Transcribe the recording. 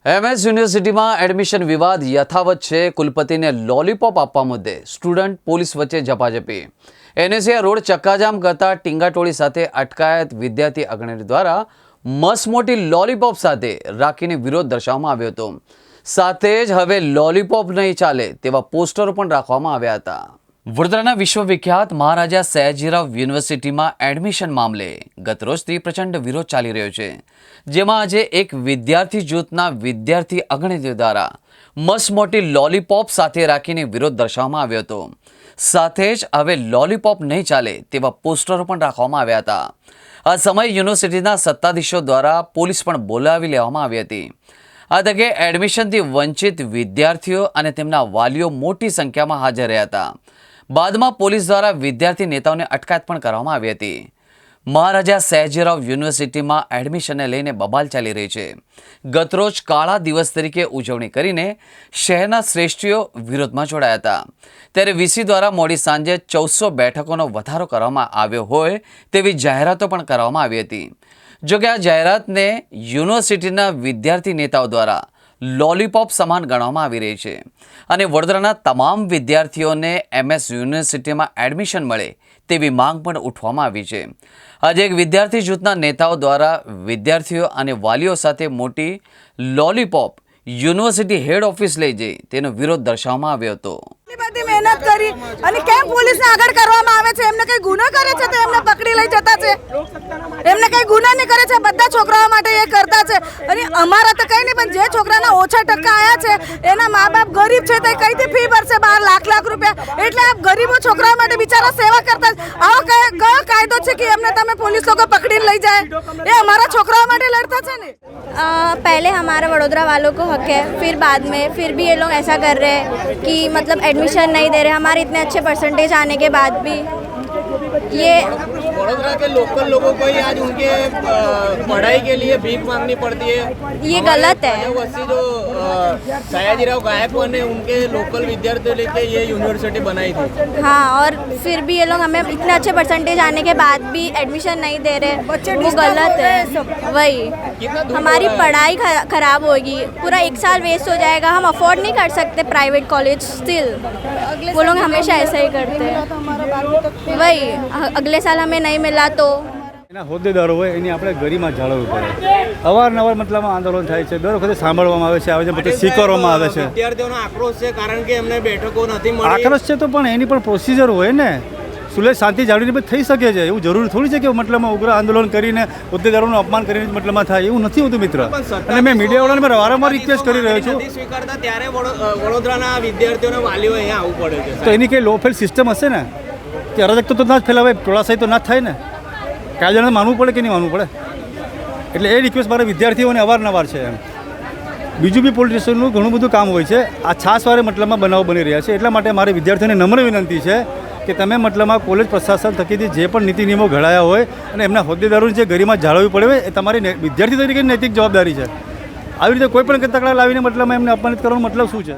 MS યુનિવર્સિટીમાં admission વિવાદ યથાવત છે। કુલપતિને લોલીપોપ આપવા મુદ્દે સ્ટુડન્ટ પોલીસ વચ્ચે ઝપાઝપી। એનએસએ રોડ ચક્કાજામ કરતા ટીંગાટોળી સાથે અટકાયત। વિદ્યાર્થી અગ્રણી દ્વારા મસમોટી લોલીપોપ સાથે રાખીને વિરોધ દર્શાવવામાં આવ્યો હતો। સાથે જ હવે લોલીપોપ નહીં ચાલે તેવા પોસ્ટરો પણ રાખવામાં આવ્યા હતા। વડોદરાના વિશ્વવિખ્યાત મહારાજા સયાજીરાવ યુનિવર્સિટીમાં એડમિશન મામલે ગતરોજથી પ્રચંડ વિરોધ ચાલી રહ્યો છે, જેમાં આજે એક વિદ્યાર્થી જૂથના વિદ્યાર્થી અગ્રણીઓ દ્વારા મસમોટી લોલીપોપ સાથે રાખીને વિરોધ દર્શાવવામાં આવ્યો હતો। સાથે જ હવે લોલીપોપ નહીં ચાલે તેવા પોસ્ટરો પણ રાખવામાં આવ્યા હતા। આ સમયે યુનિવર્સિટીના સત્તાધીશો દ્વારા પોલીસ પણ બોલાવી લેવામાં આવી હતી। આ તકે એડમિશનથી વંચિત વિદ્યાર્થીઓ અને તેમના વાલીઓ મોટી સંખ્યામાં હાજર રહ્યા હતા। બાદમાં પોલીસ દ્વારા વિદ્યાર્થી નેતાઓને અટકાયત પણ કરવામાં આવી હતી। મહારાજા સયાજીરાવ યુનિવર્સિટીમાં એડમિશનને લઈને બબાલ ચાલી રહી છે। ગતરોજ કાળા દિવસ તરીકે ઉજવણી કરીને શહેરના શ્રેષ્ઠીઓ વિરોધમાં જોડાયા હતા, ત્યારે વીસી દ્વારા મોડી સાંજે 1400 બેઠકોનો વધારો કરવામાં આવ્યો હોય તેવી જાહેરાતો પણ કરવામાં આવી હતી। જોકે આ જાહેરાતને યુનિવર્સિટીના વિદ્યાર્થી નેતાઓ દ્વારા લોલીપોપ સમાન ગણવામાં આવી રહી છે અને વડોદરાના તમામ વિદ્યાર્થીઓને એમએસ યુનિવર્સિટીમાં એડમિશન મળે તેવી માંગ પણ ઉઠવામાં આવી છે। આજે એક વિદ્યાર્થી જૂથના નેતાઓ દ્વારા વિદ્યાર્થીઓ અને વાલીઓ સાથે મોટી લોલીપોપ યુનિવર્સિટી હેડ ઓફિસ લઈ જઈ તેનો વિરોધ દર્શાવવામાં આવ્યો હતો। બધી મહેનત કરી અને કેમ પોલીસને આગળ કરવામાં આવે છે? એમને કઈ ગુનો કરે છે તો એમને પકડી લઈ જતા છે, એમને કઈ ગુનો નહીં કરે છે, બધા છોકરાઓ માટે એ કરતા છે। અને અમારા તો કઈ નહીં, પણ જે છોકરાના ઓછા ટકા આવ્યા છે એના મા બાપ ગરીબ છે તો કઈથી ફી ભરશે 12 લાખ રૂપિયા? એટલે આ ગરીબો છોકરાઓ માટે બિચારા સેવા કરતા આવો કયો કાયદો છે કે એમને તમે પોલીસ લોકો પકડીને લઈ જાય? એ અમારા છોકરાઓ માટે લડતા છે ને। पहले हमारा वडोदरा वालों को हक है, फिर बाद में फिर भी ये लोग ऐसा कर रहे हैं कि मतलब एडमिशन नहीं दे रहे हमारे इतने अच्छे परसेंटेज आने के बाद भी। ये वडोदरा के लोकल लोगों को ही आज उनके पढ़ाई के लिए भीख मांगनी पड़ती है। ये गलत है। वैसे जो सयाजीराव गायकवाड़ ने उनके लोकल विद्यार्थियों लेके ये यूनिवर्सिटी बनाई थी। हाँ, और फिर भी ये लोग हमें इतने अच्छे परसेंटेज आने के बाद भी एडमिशन नहीं दे रहे, वो गलत है। वही हमारी पढ़ाई खराब होगी, पूरा 1 साल वेस्ट हो जाएगा। हम अफोर्ड नहीं कर सकते प्राइवेट कॉलेज, स्टिल वो लोग हमेशा ऐसा ही करते हैं। वही अगले साल हमें नहीं मिला तो એના હોદ્દેદારો હોય એની આપણે ગરિમા જાળવવી પડે। અવારનવાર મતલબમાં આંદોલન થાય છે, દર વખતે સાંભળવામાં આવે છે, આવે છે, પછી સ્વીકારવામાં આવે છે। વિદ્યાર્થીઓનો આક્રોશ છે કારણ કે એમને બેઠકો નથી મળી। આક્રોશ છે તો પણ એની પણ પ્રોસિજર હોય ને, સુલે શાંતિ જાળવીને પણ થઈ શકે છે। એવું જરૂરી થોડી છે કે મતલબમાં ઉગ્ર આંદોલન કરીને હોદ્દેદારોનું અપમાન કરીને મતલબમાં થાય, એવું નથી હોતું મિત્ર। અને મેં મીડિયાવાળાને વારંવાર રિક્વેસ્ટ કરી રહ્યો છું, સ્વીકારતા ત્યારે વડોદરાના વિદ્યાર્થીઓને વાલીઓ અહીંયા આવવું પડે છે। તો એની કંઈ લો ફેલ સિસ્ટમ હશે ને, કે અરાજકતા તો ના જ ફેલાવે, ટોળાશાહી તો ના જ થાય ને, કાયદાને માનવું પડે કે નહીં માનવું પડે? એટલે એ રિક્વેસ્ટ મારા વિદ્યાર્થીઓને અવારનવાર છે એમ। બીજું બી પોલીસ સ્ટેશનનું ઘણું બધું કામ હોય છે, આ છાસવારે મતલબમાં બનાવ બની રહ્યા છે। એટલા માટે મારી વિદ્યાર્થીઓને નમ્ર વિનંતી છે કે તમે મતલબમાં કોલેજ પ્રશાસન થકીથી જે પણ નીતિ નિયમો ઘડાયા હોય અને એમના હોદ્દેદારોની જે ગરિમા જાળવવી પડે એ તમારી વિદ્યાર્થી તરીકે નૈતિક જવાબદારી છે। આવી રીતે કોઈ પણ તકરાર લાવીને મતલબમાં એમને અપમાનિત કરવાનો મતલબ શું છે?